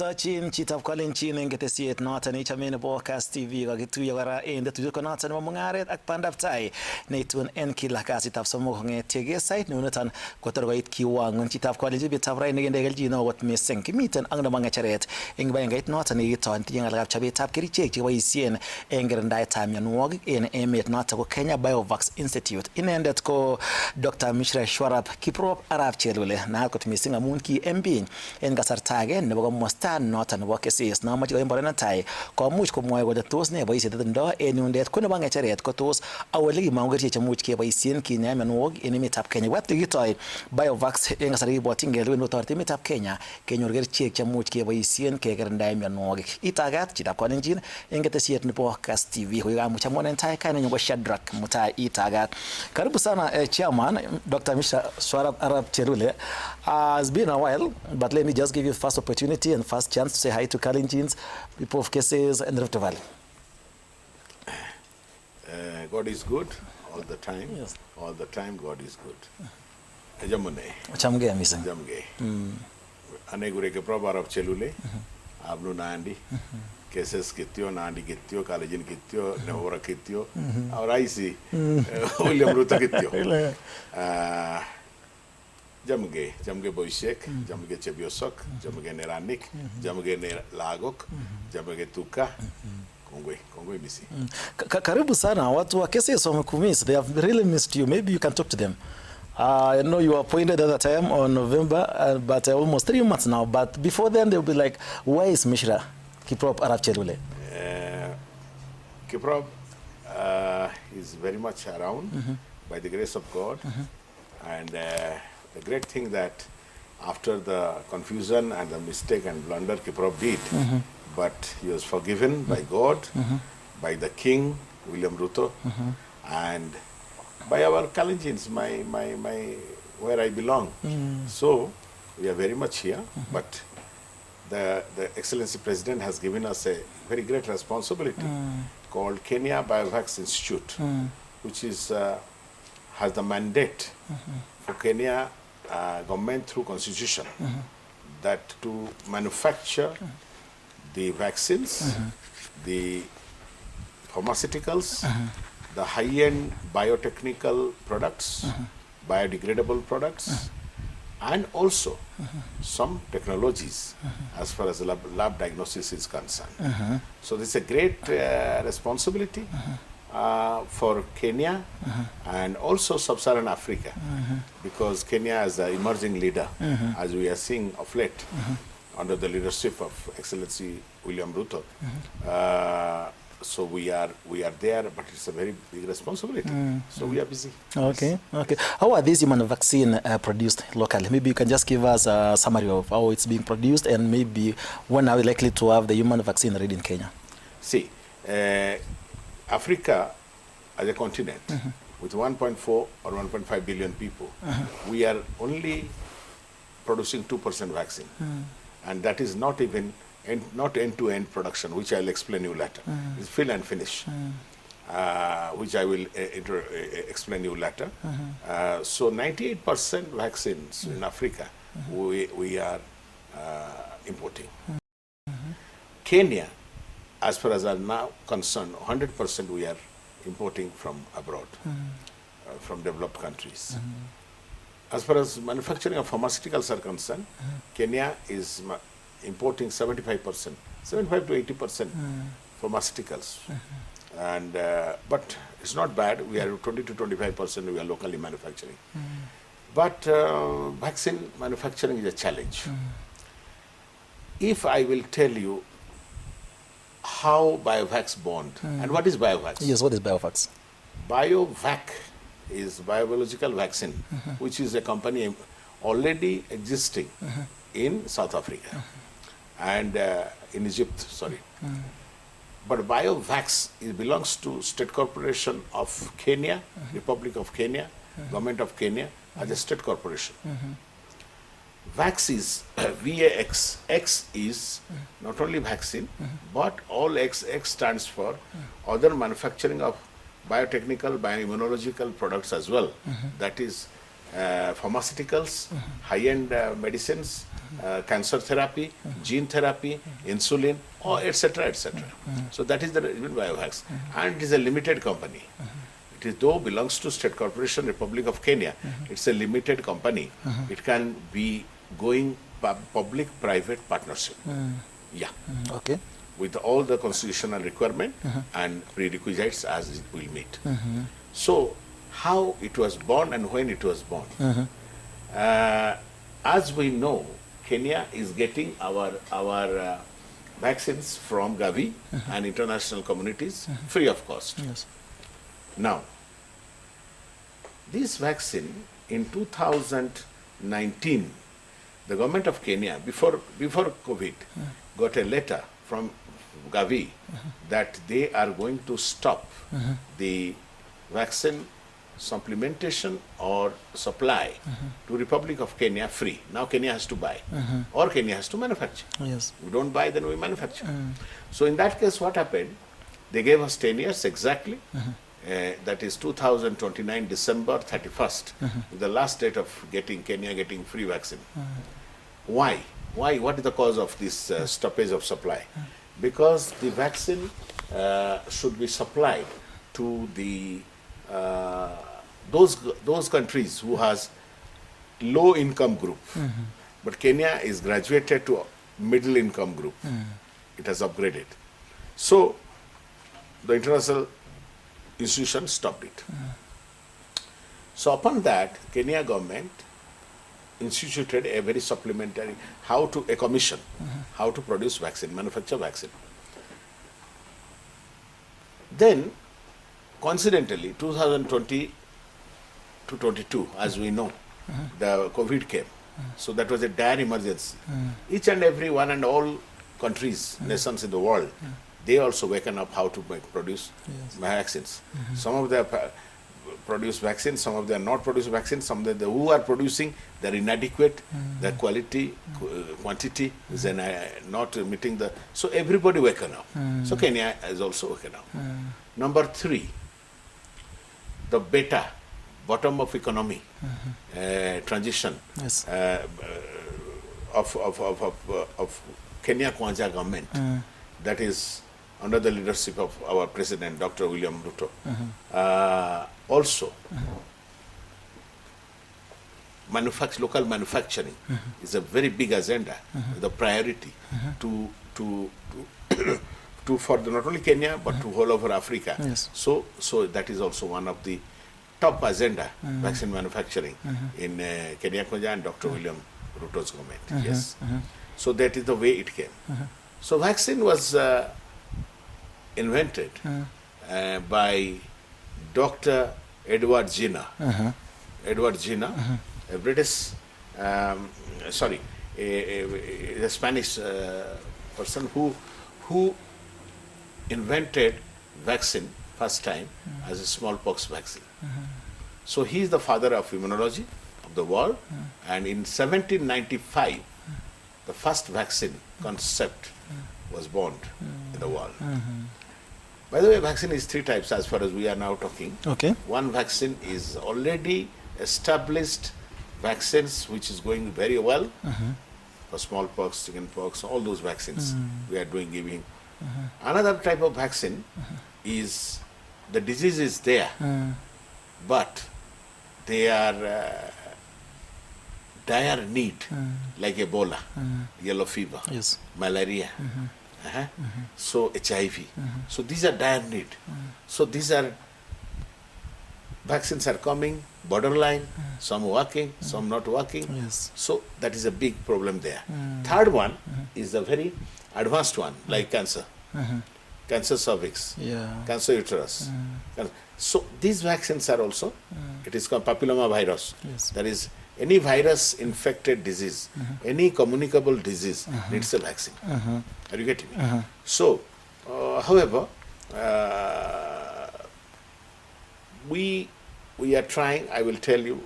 Rutochin chitab kolenjin eng ketesiet noton ichame nebo Kass TV kakituiyo kora eng tetutiet noton nebo mung'aret ak bandab tai neitun en kila kasitab somok kong'etie sait neunoton kotor koit kiwango chitab kolenjin betab raini kende kelchin neo kot missing kimiten ak nebo ng'echeret eng kibagengeit noton nekitoen tinye ng'alekab chobetab kerichek cheboisien eng kirindaetab mionwogik en emet noton ko Kenya Biovax Institute. Inendet ko Dr. Mishra Swarup Kiprop Arap Chelule naat kot missing amun ki MP en kasarta age nebo komosta noton nebo kesis namoche koen bore netai komuch komwoe kole tos ne boisiet netindo en yundet ko nebo ng'echeret ko tos awole kimong'u kerichek chemuch keboisien kinyae mionwogik en emetab Kenya. Wat kitoi Biovax en kasari kibwotyin kele wendi kotoreti emetab Kenya kenyor kerichek chemuch keboisien kekirindae mionwogik. Itagat chitab kolenjin en ketesiet nebo Kass TV koikamuch amwonen tai kainenyu ko Shadrack Mutai Itagat. Karibu sana chairman Dr. Mishra Swarup Arap Chelule. It's been a while, but let me just give you first opportunity and first chance to say hi to Kalenjins, people of Kesses and Rift Valley. God is good all the time. Yes. All the time God is good. Jamune. Chamge missing. Jamge. Anegure ke probar of Chelule. Abnu Nandi. Kesses kitio, Nandi kitio, Kalejin kitio, Nevora kitio. Ahora ahí sí. William Ruta kitio. Jamge Boishek, Jamge Chebiosok, Jamge Neranik, Jamge Lagok, Jamge Tuka, Kongwe Misi. Karibu sana watu wa Kesses wamekumiss. They have really missed you. Maybe you can talk to them. I know you were appointed at the time on November, but almost 3 months now. But before then, they'll be like, where is Mishra Kiprop Arap Chelule? Kiprop is very much around by the grace of God. And the great thing that after the confusion and the mistake and blunder Kiprop did, but he was forgiven by God, by the King, William Ruto, and by our Kalenjins, where I belong. So we are very much here, but the Excellency President has given us a very great responsibility called Kenya Biovax Institute, which is has the mandate for Kenya government through constitution that to manufacture the vaccines, the pharmaceuticals, the high-end biotechnical products, biodegradable products, and also some technologies as far as lab diagnosis is concerned. So this is a great responsibility for Kenya and also Sub-Saharan Africa, because Kenya is an emerging leader, as we are seeing of late, under the leadership of Excellency William Ruto. So we are there, but it's a very big responsibility. So we are busy. Okay. How are these human vaccine produced locally? Maybe you can just give us a summary of how it's being produced, and maybe when are we likely to have the human vaccine ready in Kenya? See, Africa as a continent with 1.4 or 1.5 billion people, we are only producing 2% vaccine, and that is not even not end-to-end production, which I'll explain you later. It's fill and finish, which I will explain you later. So 98% vaccines in Africa we are importing. Kenya, as far as are now concerned, 100% we are importing from abroad, from developed countries. As far as manufacturing of pharmaceuticals are concerned, Kenya is importing 75%, 75 to 80% pharmaceuticals. And but it's not bad. We are 20 to 25% we are locally manufacturing. But vaccine manufacturing is a challenge. If I will tell you how Biovax born, and what is Biovax? Yes, what is Biovax? Biovac is biological vaccine, which is a company already existing in South Africa and in Egypt, sorry. But Biovax belongs to State Corporation of Kenya, Republic of Kenya, Government of Kenya, as a state corporation. Vax is VAX. X is not only vaccine, but all X stands for other manufacturing of biotechnical, bioimmunological products as well. That is pharmaceuticals, high-end medicines, cancer therapy, gene therapy, insulin, or etc. etc. So that is the Biovax, and it is a limited company. It is though belongs to State Corporation Republic of Kenya. It's a limited company. It can be going public-private partnership. Yeah. Okay. With all the constitutional requirement and prerequisites as it will meet. So, how it was born and when it was born. As we know, Kenya is getting our vaccines from Gavi and international communities free of cost. Yes. Now, this vaccine in 2019, the government of Kenya, before COVID, got a letter from Gavi that they are going to stop the vaccine supplementation or supply to Republic of Kenya free. Now Kenya has to buy or Kenya has to manufacture. Yes. We don't buy, then we manufacture. So in that case, what happened? They gave us 10 years exactly. That is 2029 December 31st, the last date of Kenya getting free vaccine. Why? Why? What is the cause of this stoppage of supply? Because the vaccine should be supplied to the those countries who has low income group. But Kenya is graduated to middle income group. It has upgraded. So the international institution stopped it. So upon that, Kenya government instituted a very supplementary, a commission, how to produce vaccine, manufacture vaccine. Then, coincidentally, 2020 to 22, as we know, the COVID came. So that was a dire emergency. Each and every one and all countries, nations in the world, they also waken up how to produce vaccines. Some of them produce vaccines, some of them not produce vaccines, some of them who are producing, they're inadequate, their quality, quantity is not meeting the... So everybody waken up. So Kenya is also waken up. Number 3, the beta, bottom of economy, transition of Kenya Kwanza government, that is under the leadership of our President, Dr. William Ruto. Also, local manufacturing is a very big agenda, the priority to for not only Kenya but to whole over Africa. Yes. So that is also one of the top agenda, vaccine manufacturing in Kenya Kwanza and Dr. William Ruto's government. Yes. So that is the way it came. So vaccine was invented by Dr. Edward Jenner. Edward Jenner, a British, a Spanish person who invented vaccine first time as a smallpox vaccine. So he is the father of immunology of the world, and in 1795, the first vaccine concept was born in the world. By the way, vaccine is 3 types as far as we are now talking. Okay. One vaccine is already established vaccines which is going very well for smallpox, chickenpox, all those vaccines we are giving. Another type of vaccine is the disease is there, but they are dire need, like Ebola, yellow fever, malaria, so HIV. So these are dire need. So these are vaccines are coming, borderline, some working, some not working. So that is a big problem there. Third one is a very advanced one, like cancer. Cancer cervix, cancer uterus. So these vaccines are also, it is called papilloma virus. That is, any virus infected disease, any communicable disease needs a vaccine. Are you getting me? So, however, we are trying, I will tell you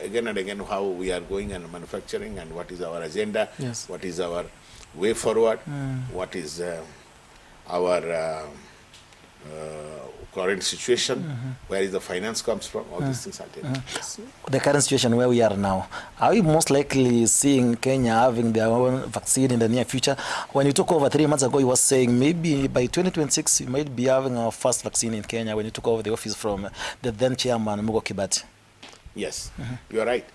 again and again how we are going and manufacturing and what is our agenda, what is our way forward, what is our current situation, where is the finance comes from, all these things I'll tell you. Yes. The current situation where we are now, are we most likely seeing Kenya having their own vaccine in the near future? When you took over 3 months ago, you were saying maybe by 2026 you might be having our first vaccine in Kenya when you took over the office from the then chairman Mugo Kibati. Yes, you are right.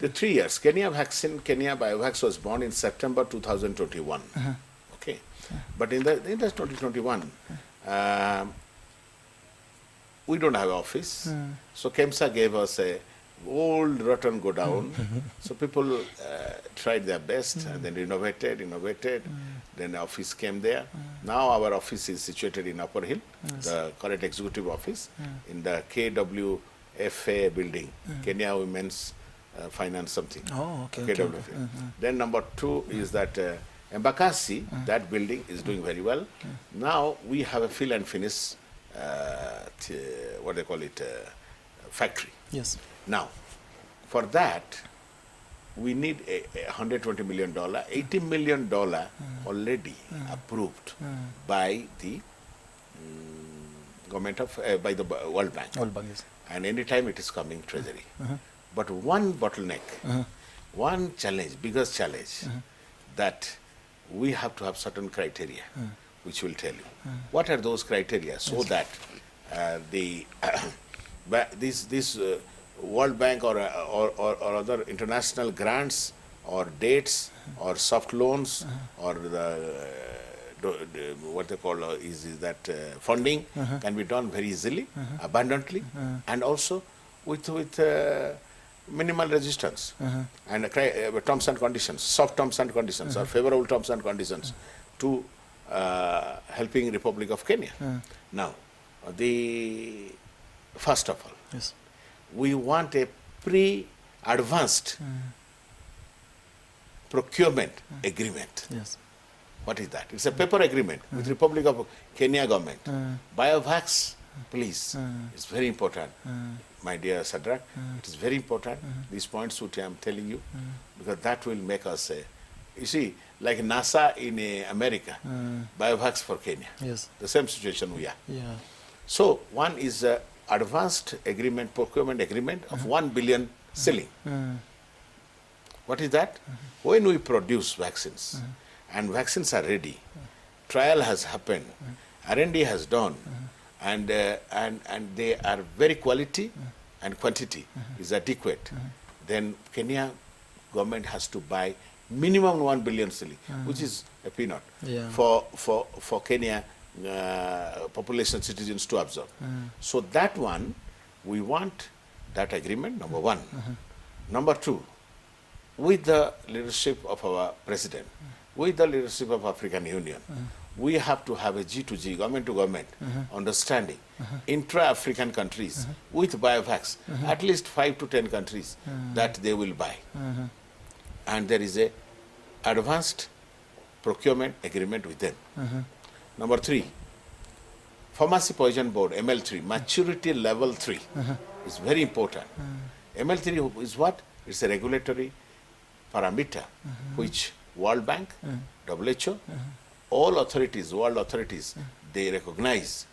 The 3 years, Kenya Biovax was born in September 2021. Okay, but in the 2021, we don't have office, so KEMSA gave us a old rotten go down. So people tried their best and then renovated. Then the office came there. Now our office is situated in Upper Hill, the current executive office, in the KWFA building, Kenya Women's Finance something. Oh, okay. KWFA. Then number 2 is that Embakasi, that building is doing very well. Now we have a fill and finish, what they call it, factory. Yes. Now, for that, we need a $120 million, $80 million already approved by the government of, by the World Bank. World Bank, yes. And anytime it is coming treasury. But one bottleneck, one challenge, biggest challenge, that we have to have certain criteria, which will tell you. What are those criteria so that this World Bank or other international grants or dates or soft loans or what they call is that funding can be done very easily, abundantly, and also with minimal resistance and terms and conditions, soft terms and conditions or favorable terms and conditions to helping Republic of Kenya. Now, first of all, Yes. we want a pre-advanced procurement agreement. Yes. What is that? It's a paper agreement with Republic of Kenya government. Biovax, please, it's very important. My dear Sadrak, it is very important, these points which I am telling you, because that will make us, you see, like NASA in America, Biovax for Kenya. Yes. The same situation we are. Yeah. So one is advanced agreement, procurement agreement of 1 billion ceiling. What is that? When we produce vaccines and vaccines are ready, trial has happened, R&D has done, and they are very quality and quantity is adequate, then Kenya government has to buy minimum 1 billion ceiling, which is a peanut for Kenya population citizens to absorb. So that one, we want that agreement, number one. Number two, with the leadership of our president, with the leadership of African Union, we have to have a G2G, government to government, understanding, intra-African countries with Biovax, at least 5 to 10 countries that they will buy. And there is a advanced procurement agreement with them. Number three, Pharmacy Poison Board, ML3, maturity level 3 is very important. ML3 is what? It's a regulatory parameter which World Bank, WHO, all authorities, world authorities, they recognize,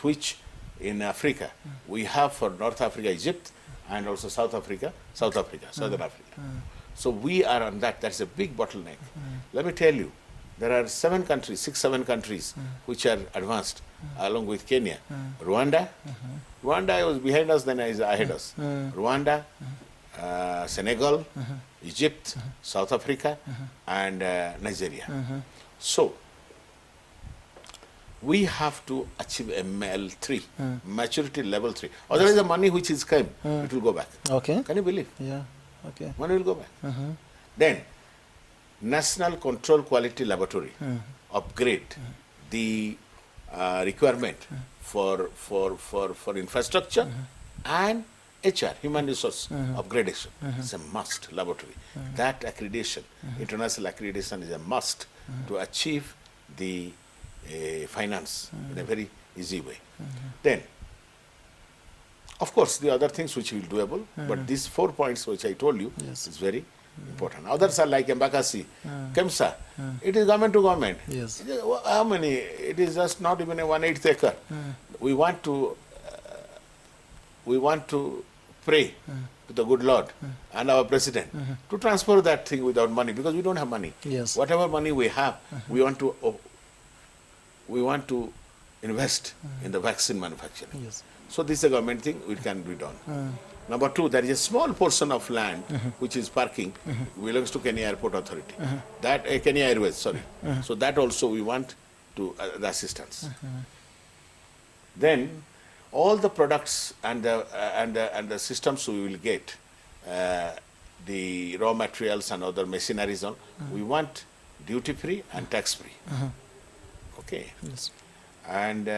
which in Africa, we have for North Africa, Egypt, and also South Africa, Southern Africa. So we are on that. That's a big bottleneck. Let me tell you, there are 7 countries, 7 countries, which are advanced, along with Kenya. Rwanda was behind us, then is ahead of us. Rwanda, Senegal, Egypt, South Africa, and Nigeria. So, we have to achieve ML3, maturity level 3. Otherwise, the money which is came, it will go back. Okay. Can you believe? Yeah. Okay. Money will go back. Then, National Control Quality Laboratory upgrade the requirement for infrastructure and HR, human resource upgradation. It's a must laboratory. That accreditation, international accreditation, is a must to achieve the finance in a very easy way. Then, of course, the other things which will doable, but these 4 points which I told you is very important. Others are like Embakasi, Kemsa. It is government to government. Yes. How many? It is just not even a 1/8 acre. We want to pray to the good Lord and our president to transfer that thing without money, because we don't have money. Yes. Whatever money we have, we want to invest in the vaccine manufacturing. Yes. So this is a government thing, it can be done. Number two, there is a small portion of land which is parking, belongs to Kenya Airport Authority. That Kenya Airways, sorry. So that also we want to the assistance. Then all the products and the systems we will get, the raw materials and other machineries on, we want duty free and tax free. Okay. Yes. And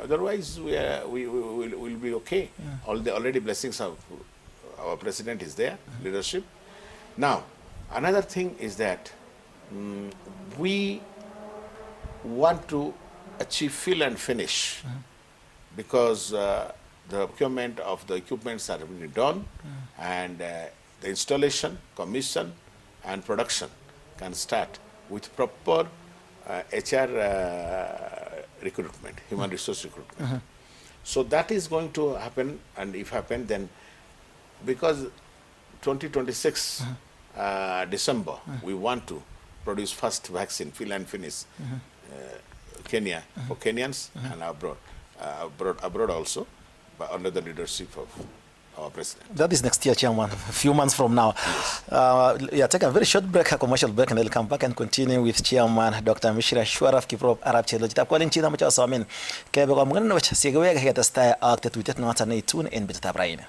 otherwise we will be okay. All the already blessings of our president is there, leadership. Now, another thing is that we want to achieve fill and finish, because the procurement of the equipments are already done, and the installation, commission, and production can start with proper HR recruitment, human resource recruitment. So that is going to happen, and if happen, then because 2026 December, we want to produce first vaccine, fill and finish, Kenya, for Kenyans and abroad also, but under the leadership of our president. That is next year, Chairman, a few months from now. Yes. Take a very short break, a commercial break, and then we'll come back and continue with Chairman Dr. Mishra Swarup Kiprop Arab Chelo. Jita calling China much also, I mean, Kebe kwa mgana na wacha sigwe ga hata stay active with it not an tune in bit tabrain.